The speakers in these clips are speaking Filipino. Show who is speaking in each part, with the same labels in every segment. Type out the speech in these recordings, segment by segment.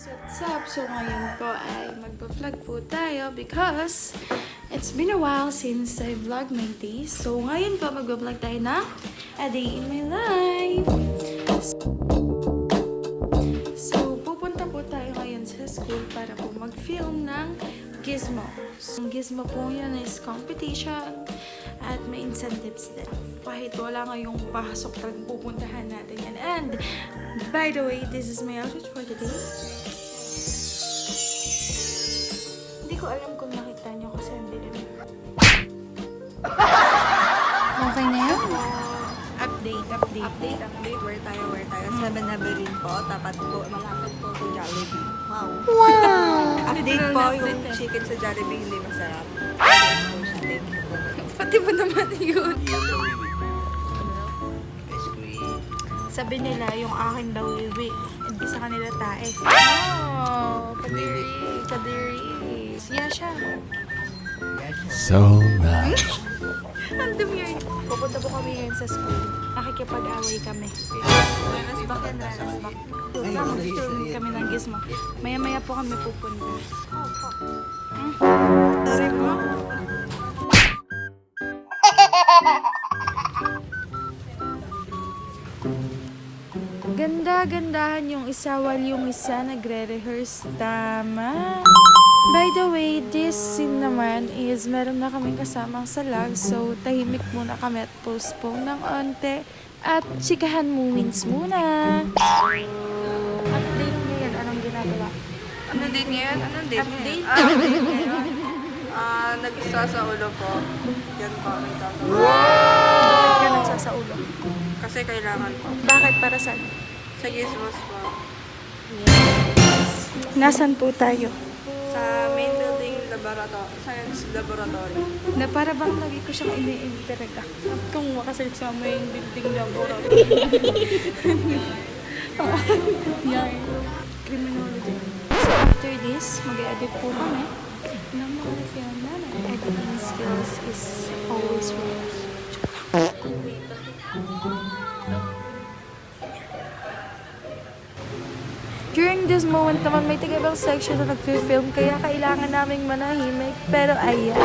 Speaker 1: What's up? So ngayon po ay magpa-vlog po tayo because it's been a while since I vlog my days. So ngayon po magpa-vlog tayo na A Day in My Life. So pupunta po tayo ngayon sa school para po mag-film ng Gizmo. Ang Gizmo po yan is competition at may incentives din. Kahit wala ngayong pasok, talagang pupuntahan natin yan. And by the way, this is my outfit for today. Hindi ko alam kung nakita nyo kasi ang dilim. Okay na yan? Update.
Speaker 2: Where tayo? 7-Eleven rin po. Tapat po, malapit po sa Jollibee.
Speaker 1: Wow!
Speaker 2: Update po, yung chicken sa Jollibee hindi masarap. Thank you po.
Speaker 1: Pati ba naman yun? Sabi nila, yung akin daw wiwi. Hindi sa kanila tae. Wow! Kadiri. Siya siya.
Speaker 3: So nice.
Speaker 1: Ang dumi yun. Pupunta po kami ngayon sa school. Nakikipag-away kami. Ranasbak. Mag-film kami ng Gizmo. Maya-maya po kami pupunta. Sorry mo? Ganda-gandahan yung isa while yung isa nagre-rehearse. Tama. By the way, this scene naman is meron na kaming kasamang salag. So, tahimik muna kami at postpone ng onte. At chikahan movings muna. Update ngayon. Anong ginagawa?
Speaker 2: Ano din yan?
Speaker 1: Update?
Speaker 2: Nag-isa sa ulo po. Yan po, may tatawag.
Speaker 1: Bakit ka nagsasaulo?
Speaker 2: Kasi kailangan po.
Speaker 1: Bakit? Para saan?
Speaker 2: Sa Gizmos po.
Speaker 1: Nasaan po tayo?
Speaker 2: Sa main building laboratory, science laboratory.
Speaker 1: Na para bang lagi ko siyang ini-interreg. Kung makasalit sa may building laboratory. Yan. Criminology. So after this, mag-edit po kami ng mga film namin. Editing skills is always worth. During this moment naman, may tigabang section na nag-film, kaya kailangan naming manahimik. Pero ayan.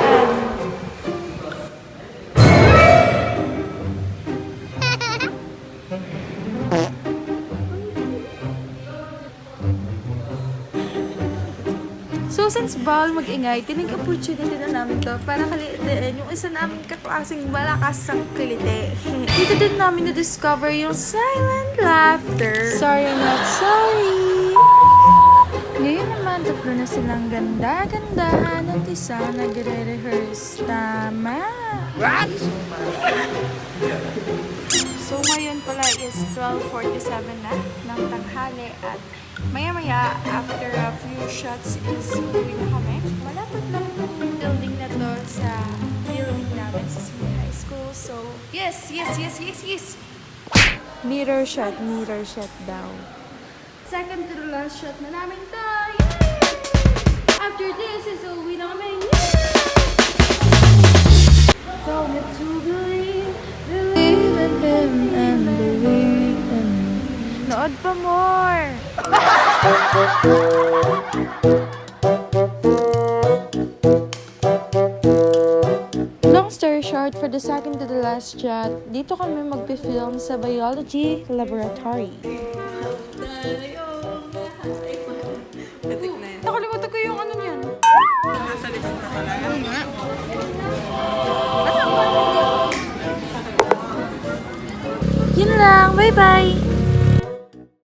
Speaker 1: So, since bawal mag-ingay, tinig-opportunity na namin to para kaliitin yung isa namin kaklaseng malakas ang kilite. Dito din namin na-discover yung silent laughter. Sorry, not sorry. Ngayon naman, tatlo na silang ganda-gandahan at isa nagre-rehearse. Tama? What? So, ngayon pala is 12:47 na ng tanghali at maya-maya, after a few shots is uwi na kami. Malapit lang yung building na to sa building namin sa Senior High School. So, yes! Mirror shot daw. Second to the last shot na namin to. Yay! After this is uwi na kami. Yay! Don't need to believe in him and believe in me. Nood pa more! Long story short, for the second to the last shot, dito kami magpi-film sa biology laboratory.
Speaker 2: Patik na yan.
Speaker 1: Nakalimutan ko yung ano niyan.
Speaker 2: Nasa likod ka talaga.
Speaker 1: Yun lang, bye-bye!